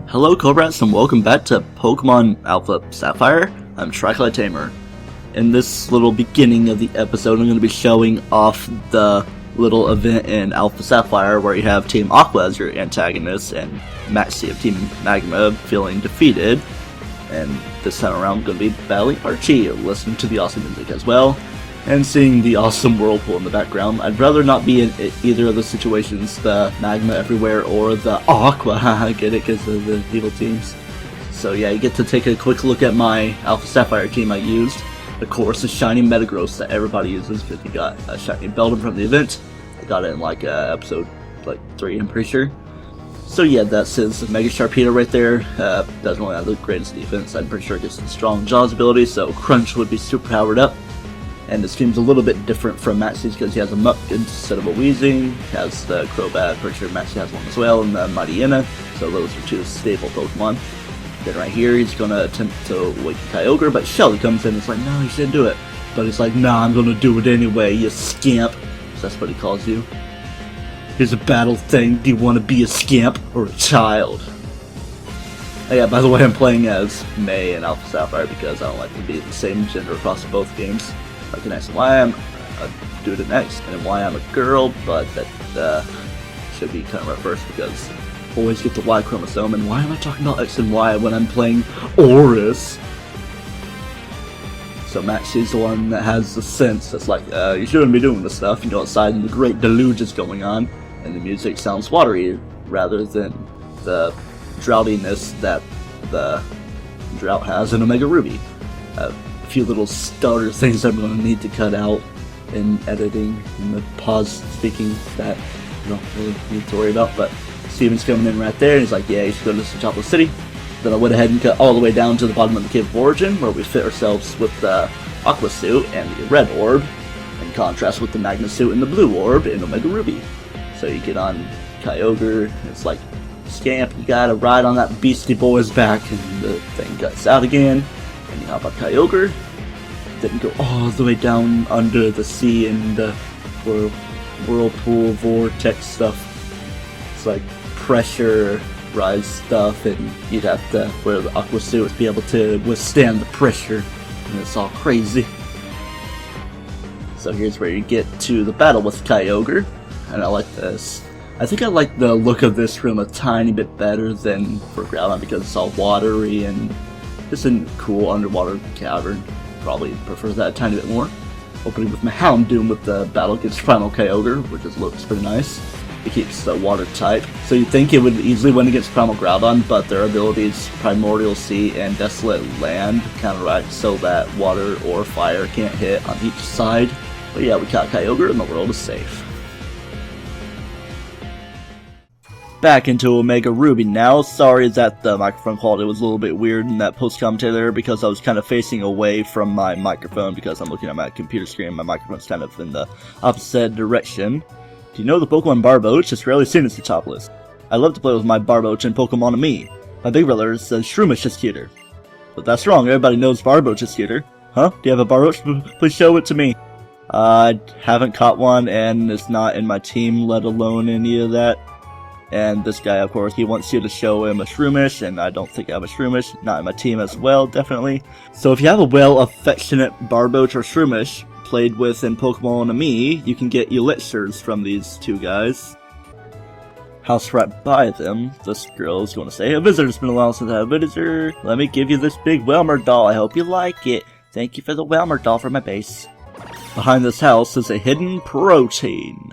Hello Cobrats and welcome back to Pokemon Alpha Sapphire. I'm TryclydeTamer. In this little beginning of the episode, I'm going to be showing off the little event in Alpha Sapphire where you have Team Aqua as your antagonist and Maxie of Team Magma feeling defeated. And this time around I'm going to be battling Archie, listening to the awesome music as well, and seeing the awesome whirlpool in the background. I'd rather not be in either of the situations, the Magma everywhere or the Aqua, I get it because of the evil teams. So yeah, you get to take a quick look at my Alpha Sapphire team I used. Of course, the shiny Metagross that everybody uses because you got a shiny Beldum from the event. I got it in like episode 3, I'm pretty sure. So yeah, that's his Mega Sharpedo right there. Doesn't really have the greatest defense. I'm pretty sure it gets the strong Jaws ability, so Crunch would be super powered up. And this team's a little bit different from Maxie's because he has a Muck instead of a Weezing. He has the Crobat, pretty sure Maxie has one as well, and the Mightyena. So those are two stable Pokemon. Then right here, he's going to attempt to awaken Kyogre, but Shelly comes in and is like, no, you shouldn't do it. But he's like, nah, I'm going to do it anyway, you scamp. So that's what he calls you. Here's a battle thing. Do you want to be a scamp or a child? Oh yeah, by the way, I'm playing as May in Alpha Sapphire because I don't like to be the same gender across both games. Like an X and Y, I'm do it next, and Y I'm a girl, but that should be kind of reversed because boys get the Y chromosome, and why am I talking about X and Y when I'm playing Oris? So Maxie's the one that has the sense that's like, you shouldn't be doing this stuff. You go outside and the great deluge is going on, and the music sounds watery rather than the droughtiness that the drought has in Omega Ruby. A few little stutter things I'm going to need to cut out in editing and the pause speaking that I don't really need to worry about, but Steven's coming in right there and he's like, yeah, you should go to the top of the city. Then I went ahead and cut all the way down to the bottom of the Cave of Origin where we fit ourselves with the Aqua suit and the red orb in contrast with the Magma suit and the blue orb in Omega Ruby. So you get on Kyogre, it's like, scamp, you gotta ride on that beastie boy's back, and the thing cuts out again, and you hop on Kyogre, then go all the way down under the sea and the whirlpool vortex stuff. It's like pressure rise stuff, and you'd have to wear the Aqua suit to be able to withstand the pressure, and it's all crazy. So here's where you get to the battle with Kyogre, and I like this. I think I like the look of this room a tiny bit better than for Groudon because it's all watery and just a cool underwater cavern. Probably prefer that a tiny bit more. Opening with my Houndoom with the battle against Primal Kyogre, which just looks pretty nice. It keeps the water type. So you'd think it would easily win against Primal Groudon, but their abilities Primordial Sea and Desolate Land counteract so that water or fire can't hit on each side. But yeah, we caught Kyogre and the world is safe. Back into Omega Ruby now. Sorry that the microphone quality was a little bit weird in that post-commentary there because I was kind of facing away from my microphone because I'm looking at my computer screen and my microphone's kind of in the opposite direction. Do you know the Pokemon Barboach? It's rarely seen as the top list. I love to play with my Barboach and Pokemon Me. My big brother says Shroomish is cuter. But that's wrong, everybody knows Barboach is cuter. Huh? Do you have a Barboach? Please show it to me. I haven't caught one and it's not in my team, let alone any of that. And this guy, of course, he wants you to show him a Shroomish, and I don't think I have a Shroomish. Not in my team as well, definitely. So if you have a well-affectionate Barboach or Shroomish played with in Pokemon Me, you can get elixirs from these two guys. House right by them, this girl is going to say, a visitor's been a while since I had a visitor. Let me give you this big Welmer doll. I hope you like it. Thank you for the Welmer doll for my base. Behind this house is a hidden protein.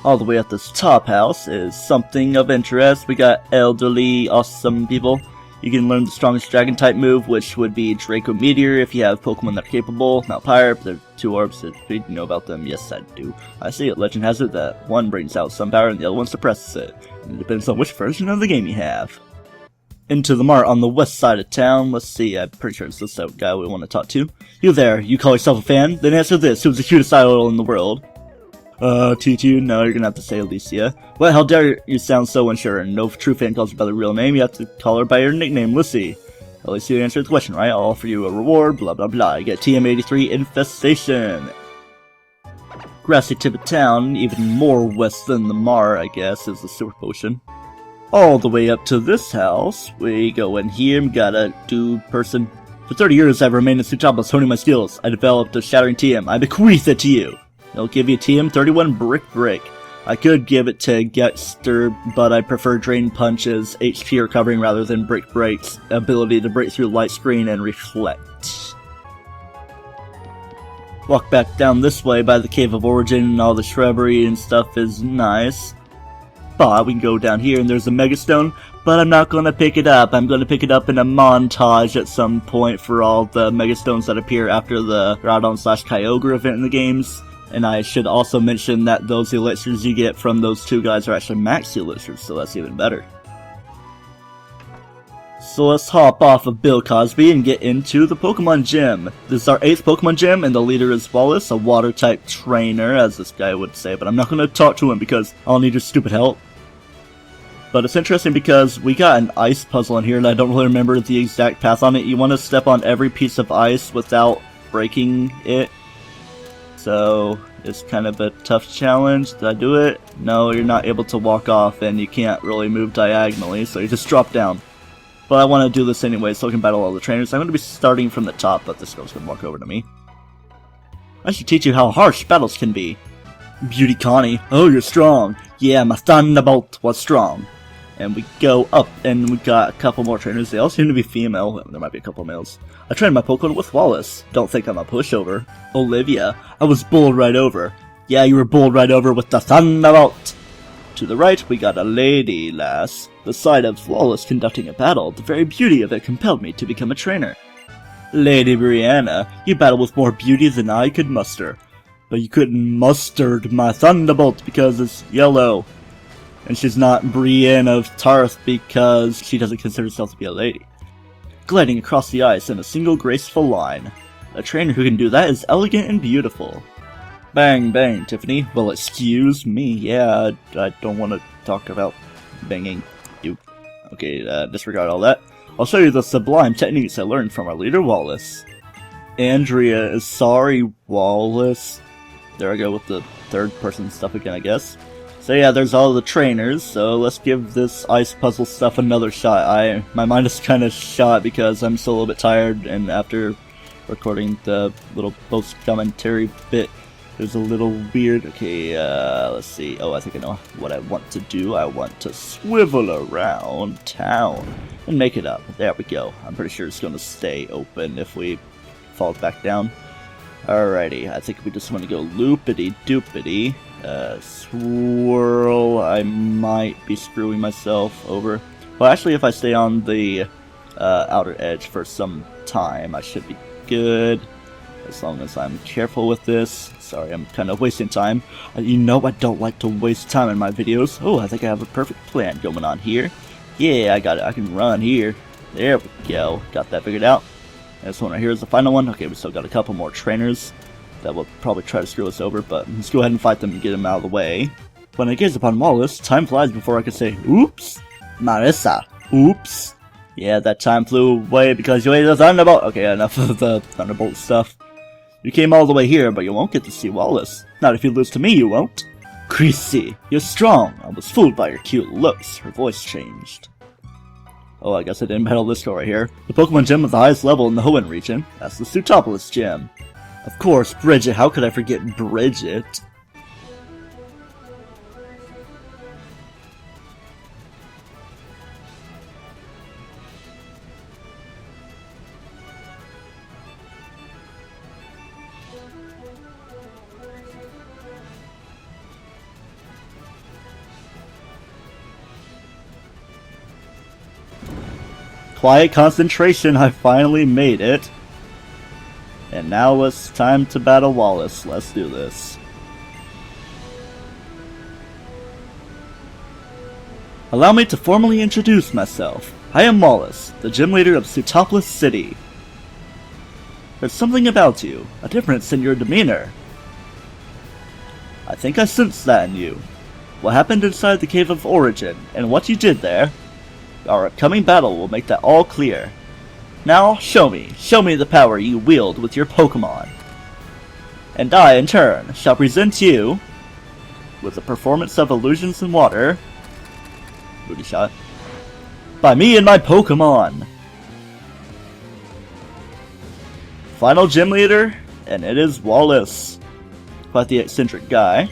All the way at this top house is something of interest. We got elderly, awesome people. You can learn the strongest dragon type move, which would be Draco Meteor if you have Pokemon that are capable. Mount Pyre, there are 2 orbs. Do you know about them? Yes, I do. I see it. Legend has it that one brings out some power and the other one suppresses it. And it depends on which version of the game you have. Into the mart on the west side of town. Let's see, I'm pretty sure it's this guy we want to talk to. You there, you call yourself a fan? Then answer this, who's the cutest idol in the world? TT, no, you're gonna have to say Elysia. Well, how dare you sound so unsure? No true fan calls her by the real name, you have to call her by her nickname, Lissy. Elysia answered the question, right? I'll offer you a reward, blah blah blah. You get TM83 Infestation. Grassy tip of town, even more west than the Mar, I guess, is the Super Potion. all the way up to this house. We go in here, we got a dude person. For 30 years I've remained in Sutopolis honing my skills. I developed a shattering TM. I bequeath it to you. It'll give you TM 31 Brick Break. I could give it to Getster, but I prefer Drain Punch's HP recovering rather than Brick Break's ability to break through light screen and reflect. Walk back down this way by the Cave of Origin, and all the shrubbery and stuff is nice. But we can go down here and there's a Megastone, but I'm not going to pick it up. I'm going to pick it up in a montage at some point for all the Megastones that appear after the Groudon/Kyogre event in the games. And I should also mention that those elixirs you get from those two guys are actually max elixirs, so that's even better. So let's hop off of Bill Cosby and get into the Pokemon Gym. This is our 8th Pokemon Gym, and the leader is Wallace, a water-type trainer, as this guy would say, but I'm not going to talk to him because I'll need your stupid help. But it's interesting because we got an ice puzzle in here, and I don't really remember the exact path on it. You want to step on every piece of ice without breaking it. So it's kind of a tough challenge. Did I do it? No, you're not able to walk off, and you can't really move diagonally, so you just drop down. But I want to do this anyway, so I can battle all the trainers. I'm going to be starting from the top, but this girl's going to walk over to me. I should teach you how harsh battles can be. Beauty Connie. Oh, you're strong. Yeah, my Thunderbolt was strong. And we go up, and we got a couple more trainers. They all seem to be female. There might be a couple males. I trained my Pokemon with Wallace. Don't think I'm a pushover. Olivia. I was bowled right over. Yeah, you were bowled right over with the Thunderbolt. To the right, we got a lady lass. The sight of Wallace conducting a battle, the very beauty of it compelled me to become a trainer. Lady Brianna, you battle with more beauty than I could muster. But you couldn't muster my Thunderbolt because it's yellow. And she's not Brienne of Tarth because she doesn't consider herself to be a lady. Gliding across the ice in a single graceful line. A trainer who can do that is elegant and beautiful. Bang, bang, Tiffany. Well, excuse me. Yeah, I don't want to talk about banging you. Okay, disregard all that. I'll show you the sublime techniques I learned from our leader, Wallace. Andrea is sorry, Wallace. There I go with the third person stuff again, I guess. So yeah, there's all the trainers, so let's give this ice puzzle stuff another shot. My mind is kind of shot because I'm still a little bit tired, and after recording the little post-commentary bit, it was a little weird. Okay, let's see. Oh, I think I know what I want to do. I want to swivel around town and make it up. There we go. I'm pretty sure it's going to stay open if we fall back down. Alrighty, I think we just want to go loopity-doopity. Swirl. I might be screwing myself over. Well, actually, if I stay on the outer edge for some time, I should be good. As long as I'm careful with this. Sorry, I'm kind of wasting time. You know I don't like to waste time in my videos. Oh, I think I have a perfect plan going on here. Yeah, I got it. I can run here. There we go. Got that figured out. This one right here is the final one. Okay, we still got a couple more trainers that will probably try to screw us over, but let's go ahead and fight them and get them out of the way. When I gaze upon Wallace, time flies before I can say, oops! Marissa, oops! Yeah, that time flew away because you ate the Thunderbolt! Okay, enough of the Thunderbolt stuff. You came all the way here, but you won't get to see Wallace. Not if you lose to me, you won't. Chrissy, you're strong. I was fooled by your cute looks. Her voice changed. Oh, I guess I didn't battle this girl right here. The Pokemon Gym with the highest level in the Hoenn region. That's the Sutopolis Gym. Of course, Bridget. How could I forget Bridget? Quiet concentration, I finally made it. And now it's time to battle Wallace. Let's do this. Allow me to formally introduce myself. I am Wallace, the gym leader of Sutopolis City. There's something about you, a difference in your demeanor. I think I sensed that in you. What happened inside the Cave of Origin, and what you did there. Our upcoming battle will make that all clear. Now, show me the power you wield with your Pokémon. And I, in turn, shall present you with a performance of illusions in water. Booty shot. by me and my Pokémon. Final gym leader, and it is Wallace. Quite the eccentric guy.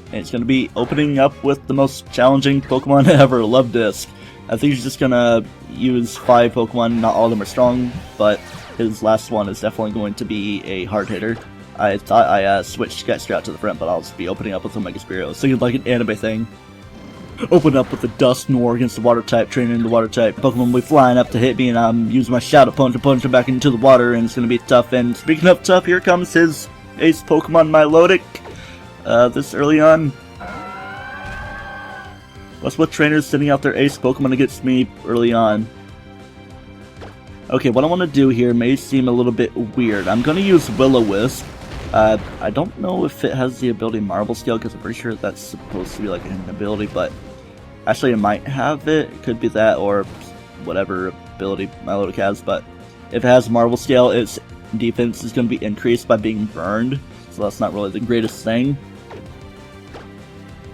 And it's going to be opening up with the most challenging Pokemon ever, Love Disc. I think he's just going to use 5 Pokemon, not all of them are strong, but his last one is definitely going to be a hard hitter. I thought I switched Getster out to the front, but I'll just be opening up with Omega Spearow. It's thinking like an anime thing. Open up with the Dusknoir against the water type, training into water type. Pokemon will be flying up to hit me, and I'm using my Shadow Punch to punch him back into the water, and it's going to be tough. And speaking of tough, here comes his ace Pokemon, Milotic, this early on. What's with trainers sending out their ace Pokemon against me early on? Okay, what I want to do here may seem a little bit weird. I'm going to use Will-O-Wisp. I don't know if it has the ability Marble Scale, because I'm pretty sure that's supposed to be like an ability, but actually it might have it. It could be that, or whatever ability Milotic has, but if it has Marble Scale, its defense is going to be increased by being burned, so that's not really the greatest thing.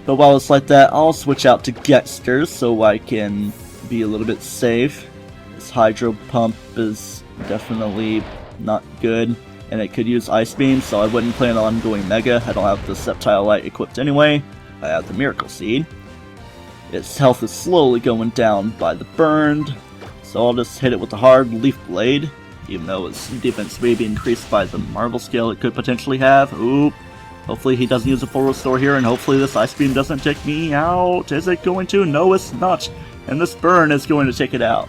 But while it's like that, I'll switch out to Getster so I can be a little bit safe. This Hydro Pump is definitely not good, and it could use Ice Beam, so I wouldn't plan on going Mega. I don't have the Sceptile Light equipped anyway. I have the Miracle Seed. Its health is slowly going down by the burned, so I'll just hit it with the hard Leaf Blade, even though its defense may be increased by the Marble Scale it could potentially have. Oop. Hopefully he doesn't use a full restore here, and hopefully this Ice Beam doesn't take me out. Is it going to? No, it's not. And this burn is going to take it out.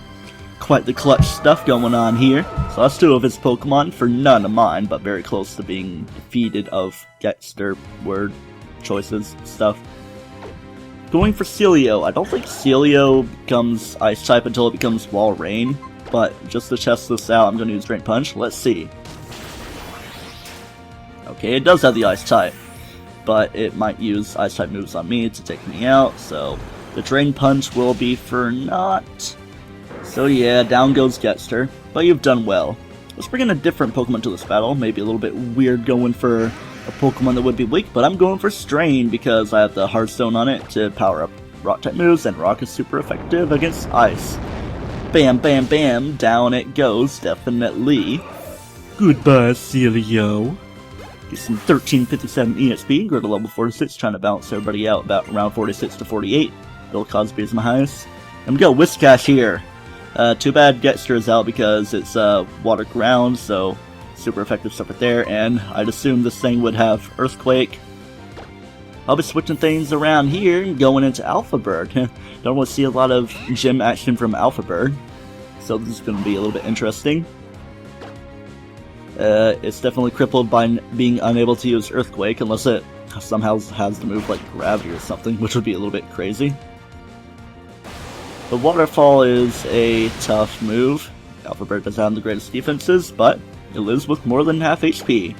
Quite the clutch stuff going on here. So that's 2 of his Pokemon for none of mine, but very close to being defeated of Getster word choices stuff. Going for Celio. I don't think Celio becomes Ice type until it becomes Wall Rain, but just to test this out, I'm going to use Drain Punch. Let's see. Okay, it does have the Ice type, but it might use Ice type moves on me to take me out, so the Drain Punch will be for naught. So yeah, down goes Getster, but you've done well. Let's bring in a different Pokemon to this battle, maybe a little bit weird going for a Pokemon that would be weak, but I'm going for Strain because I have the Hearthstone on it to power up Rock type moves, and Rock is super effective against Ice. Bam, bam, bam, down it goes, definitely. Goodbye, Celio. Get some 1357 EXP, grow to level 46, trying to balance everybody out about around 46 to 48. Bill Cosby is my highest. And we go Whiscash here. Too bad Getster is out because it's water ground, so super effective stuff right there, and I'd assume this thing would have Earthquake. I'll be switching things around here and going into Alpha Bird. Don't want to see a lot of gym action from Alpha Bird, so this is going to be a little bit interesting. It's definitely crippled by being unable to use Earthquake, unless it somehow has the move like Gravity or something, which would be a little bit crazy. The Waterfall is a tough move. Alpha Bird doesn't have the greatest defenses, but it lives with more than half HP.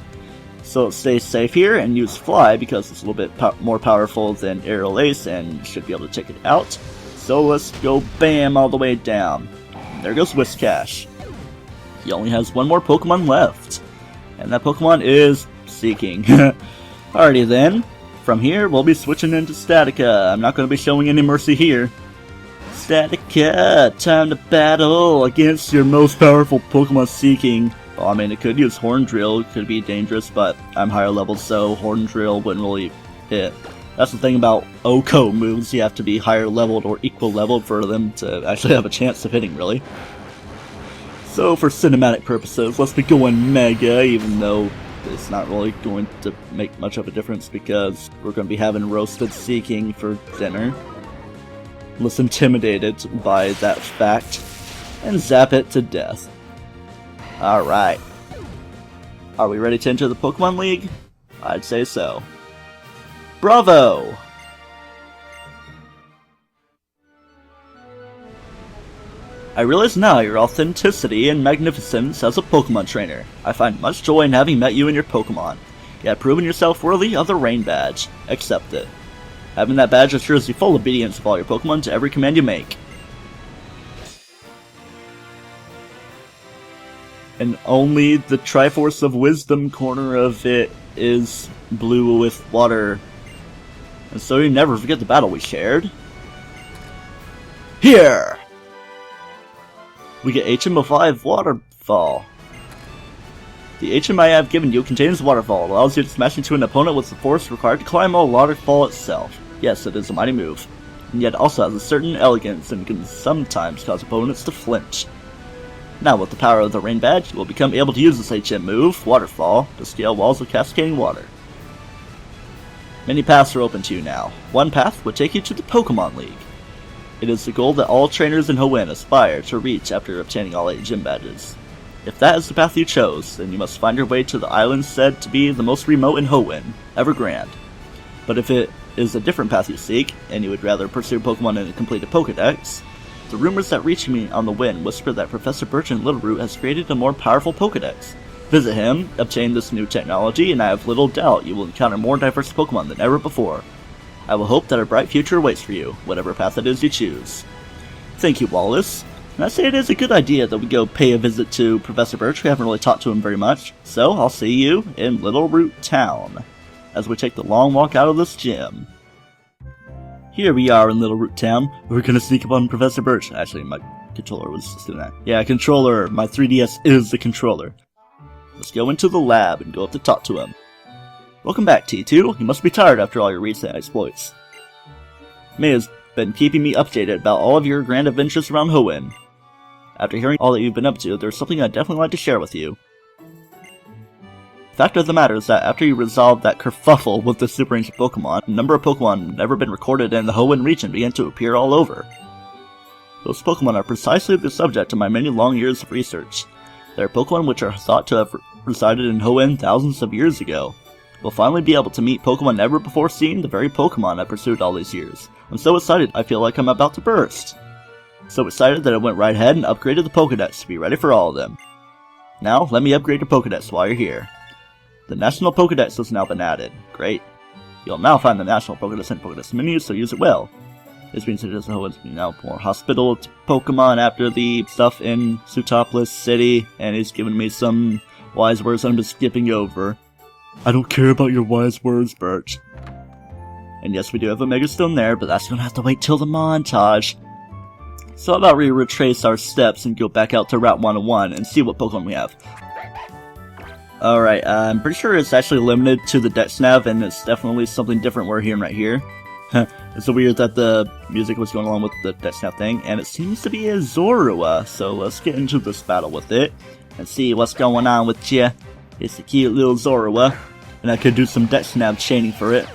So it stays safe here and use Fly because it's a little bit more powerful than Aerial Ace and should be able to take it out. So let's go bam all the way down. There goes Whiscash. He only has 1 more Pokemon left, and that Pokemon is Seeking. Alrighty then, from here we'll be switching into Statica. I'm not going to be showing any mercy here. Statica, time to battle against your most powerful Pokemon Seeking. Well, I mean, it could use Horn Drill, it could be dangerous, but I'm higher level, so Horn Drill wouldn't really hit. That's the thing about OHKO moves, you have to be higher leveled or equal leveled for them to actually have a chance of hitting, really. So for cinematic purposes, let's be going Mega, even though it's not really going to make much of a difference because we're going to be having Roasted Seeking for dinner. Less intimidated by that fact, and zap it to death. Alright. Are we ready to enter the Pokemon League? I'd say so. Bravo! I realize now your authenticity and magnificence as a Pokemon trainer. I find much joy in having met you and your Pokemon. You have proven yourself worthy of the Rain Badge. Accept it. Having that badge assures you full obedience of all your Pokemon to every command you make. And only the Triforce of Wisdom corner of it is blue with water. And so you never forget the battle we shared. Here! We get HM05 Waterfall. The HM I have given you contains Waterfall. It allows you to smash into an opponent with the force required to climb a waterfall itself. Yes, it is a mighty move. And yet also has a certain elegance and can sometimes cause opponents to flinch. Now with the power of the Rain Badge, you will become able to use this HM move, Waterfall, to scale walls of cascading water. Many paths are open to you now. One path would take you to the Pokémon League. It is the goal that all trainers in Hoenn aspire to reach after obtaining all 8 gym badges. If that is the path you chose, then you must find your way to the island said to be the most remote in Hoenn, Evergrande. But if it is a different path you seek, and you would rather pursue Pokemon in a completed Pokedex, the rumors that reach me on the wind whisper that Professor Birch in Littleroot has created a more powerful Pokedex. Visit him, obtain this new technology, and I have little doubt you will encounter more diverse Pokemon than ever before. I will hope that a bright future awaits for you, whatever path it is you choose. Thank you, Wallace. And I say it is a good idea that we go pay a visit to Professor Birch. We haven't really talked to him very much, so I'll see you in Littleroot Town as we take the long walk out of this gym. Here we are in Littleroot Town. We're gonna sneak up on Professor Birch. Actually, my controller was just doing that. Yeah, controller. My 3DS is the controller. Let's go into the lab and go up to talk to him. Welcome back, T2. You must be tired after all your recent exploits. May has been keeping me updated about all of your grand adventures around Hoenn. After hearing all that you've been up to, there's something I'd definitely like to share with you. The fact of the matter is that after you resolved that kerfuffle with the super ancient Pokemon, a number of Pokemon never been recorded in the Hoenn region began to appear all over. Those Pokemon are precisely the subject of my many long years of research. They are Pokemon which are thought to have resided in Hoenn thousands of years ago. We'll finally be able to meet Pokemon never before seen, the very Pokemon I pursued all these years. I'm so excited I feel like I'm about to burst. So excited that I went right ahead and upgraded the Pokedex to be ready for all of them. Now, let me upgrade your Pokedex while you're here. The National Pokedex has now been added. Great. You'll now find the National Pokedex in Pokedex menus, so use it well. This means it is now more hospitable to Pokemon after the stuff in Sootopolis City, and he's given me some wise words I'm just skipping over. I don't care about your wise words, Birch. And yes, we do have a Megastone there, but that's gonna have to wait till the montage. So how about we retrace our steps and go back out to Route 101 and see what Pokemon we have. Alright, I'm pretty sure it's actually limited to the Dex Nav, and it's definitely something different we're hearing right here. It's so weird that the music was going along with the Dex Nav thing, and it seems to be a Zorua, so let's get into this battle with it and see what's going on with ya. It's a cute little Zorua, and I could do some Dex Nav chaining for it.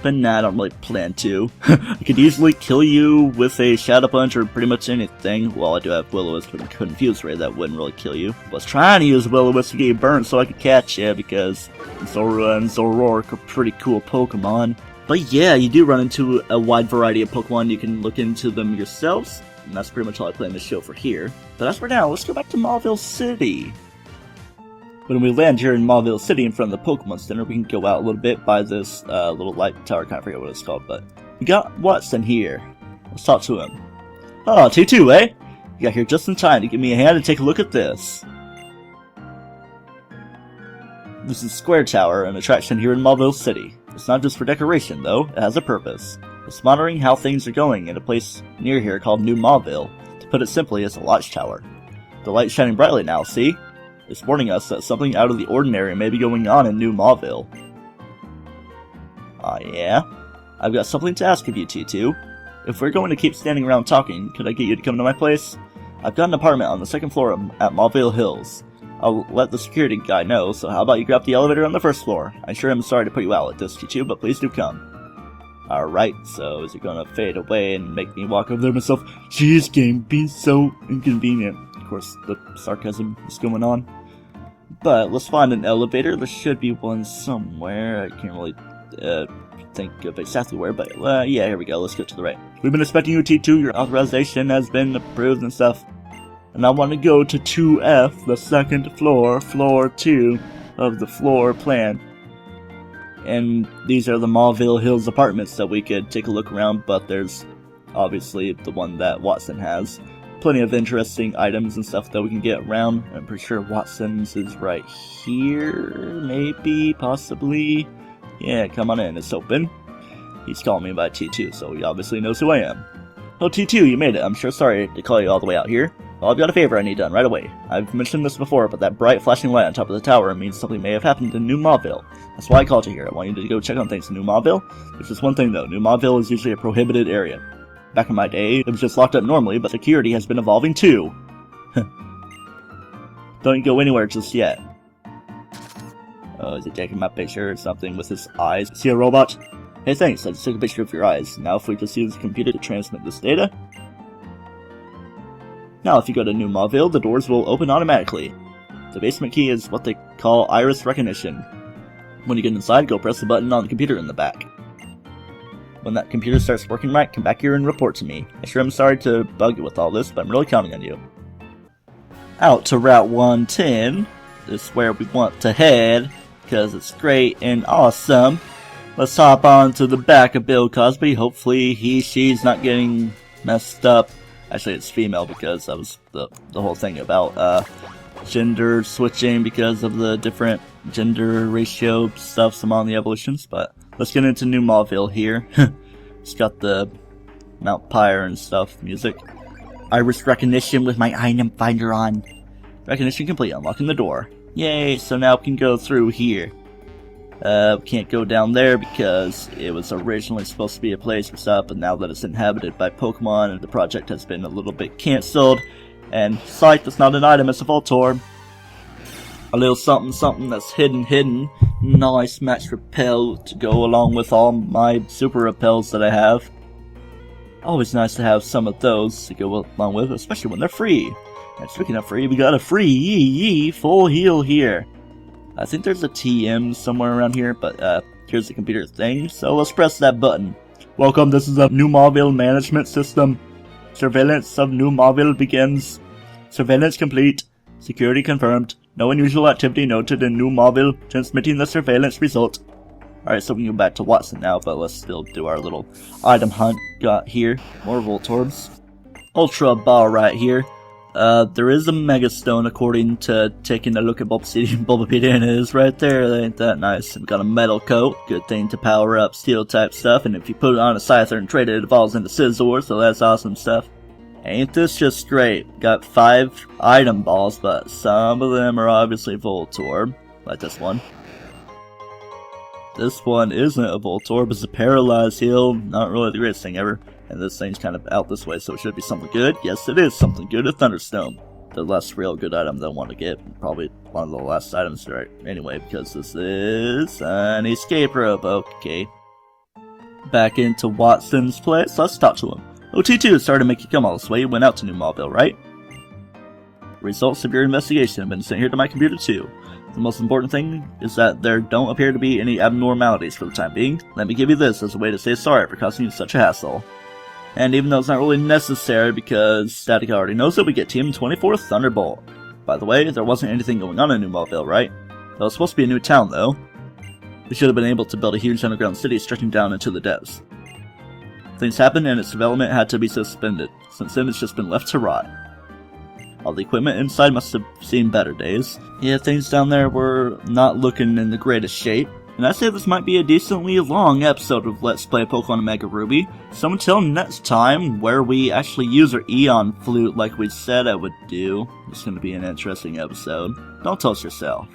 But nah, I don't really plan to. I could easily kill you with a Shadow Punch or pretty much anything. Well, I do have Will-O-Wisp with a Confuse Ray that wouldn't really kill you. I was trying to use Will-O-Wisp to get you burned so I could catch you, because Zorua and Zoroark are pretty cool Pokemon. But yeah, you do run into a wide variety of Pokemon. You can look into them yourselves, and that's pretty much all I plan to show for here. But as for now, let's go back to Mauville City. When we land here in Mauville City in front of the Pokemon Center, we can go out a little bit by this little light tower. I kind of forget what it's called, but we got Watson here. Let's talk to him. Oh, T2, eh? You got here just in time to give me a hand and take a look at this. This is Square Tower, an attraction here in Mauville City. It's not just for decoration, though. It has a purpose. It's monitoring how things are going in a place near here called New Mauville. To put it simply, it's a watchtower. The light's shining brightly now, see? It's warning us that something out of the ordinary may be going on in New Mauville. Yeah? I've got something to ask of you, T2. If we're going to keep standing around talking, could I get you to come to my place? I've got an apartment on the second floor at Mauville Hills. I'll let the security guy know, so how about you grab the elevator on the first floor? I'm sure I'm sorry to put you out like this, T2, but please do come. Alright, so is it gonna fade away and make me walk over there myself? Jeez, game, being so inconvenient. Of course, the sarcasm is going on. But let's find an elevator. There should be one somewhere. I can't really think of exactly where, but yeah, here we go. Let's go to the right. We've been expecting you, T2. Your authorization has been approved and stuff. And I want to go to 2F, the second floor, floor 2 of the floor plan. And these are the Mauville Hills apartments that we could take a look around, but there's obviously the one that Watson has. Plenty of interesting items and stuff that we can get around. I'm pretty sure Watson's is right here, maybe, possibly. Yeah, come on in, it's open. He's calling me by T2, so he obviously knows who I am. Oh, T2, you made it. I'm sure sorry to call you all the way out here. Well, I've got a favor I need done right away. I've mentioned this before, but that bright flashing light on top of the tower means something may have happened in New Mauville. That's why I called you here. I want you to go check on things in New Mauville. There's just one thing though, New Mauville is usually a prohibited area. Back in my day, it was just locked up normally, but security has been evolving too. Don't go anywhere just yet. Oh, is he taking my picture or something with his eyes? Is he a robot? Hey thanks, I just took a picture of your eyes. Now if we just use the computer to transmit this data. Now if you go to New Mauville, the doors will open automatically. The basement key is what they call iris recognition. When you get inside, go press the button on the computer in the back. When that computer starts working right, come back here and report to me. I sure am sorry to bug you with all this, but I'm really counting on you. Out to Route 110 is where we want to head, because it's great and awesome. Let's hop on to the back of Bill Cosby. Hopefully she's not getting messed up. Actually, it's female because that was the whole thing about gender switching because of the different gender ratio stuffs among the evolutions. But let's get into New Mauville here. It's got the Mount Pyre and stuff music. Iris recognition with my item finder on. Recognition complete, unlocking the door. Yay, so now we can go through here. We can't go down there because it was originally supposed to be a place for stuff, but now that it's inhabited by Pokemon and the project has been a little bit cancelled. And sight, that's not an item, it's a Voltorb. A little something that's hidden. Nice match repel to go along with all my super repels that I have. Always nice to have some of those to go along with, especially when they're free. And speaking of free, we got a free full heal here. I think there's a TM somewhere around here, but here's the computer thing, so let's press that button. Welcome, this is the New Mauville Management System. Surveillance of New Mauville begins. Surveillance complete. Security confirmed. No unusual activity noted in New Mauville. Transmitting the surveillance result. Alright, so we can go back to Watson now, but let's still do our little item hunt. Got here. More Voltorbs. Ultra Ball right here. There is a Mega Stone according to taking a look at Bulbapedia, and it is right there. Ain't that nice? We got a Metal Coat, good thing to power up Steel type stuff, and if you put it on a Scyther and trade it, it evolves into Scizor, so that's awesome stuff. Ain't this just great? Got 5 item balls, but some of them are obviously Voltorb, like this one. This one isn't a Voltorb, it's a Paralyzed Heal, not really the greatest thing ever. And this thing's kind of out this way, so it should be something good. Yes, it is something good, a Thunderstone. The last real good item that I want to get. Probably one of the last items right anyway, because this is an escape rope. Okay. Back into Watson's place. Let's talk to him. OT2 started to make you come all this way. You went out to New Mauville, right? Results of your investigation have been sent here to my computer too. The most important thing is that there don't appear to be any abnormalities for the time being. Let me give you this as a way to say sorry for causing you such a hassle. And even though it's not really necessary because Statica already knows it, we get Team 24 Thunderbolt. By the way, there wasn't anything going on in New Mauville, right? It was supposed to be a new town though. We should have been able to build a huge underground city stretching down into the depths. Things happened and its development had to be suspended. Since then it's just been left to rot. All the equipment inside must have seen better days. Yeah, things down there were not looking in the greatest shape. And I'd say this might be a decently long episode of Let's Play Pokemon Omega Ruby. So until next time, where we actually use our Eon Flute like we said I would do, it's going to be an interesting episode. Don't toast yourself.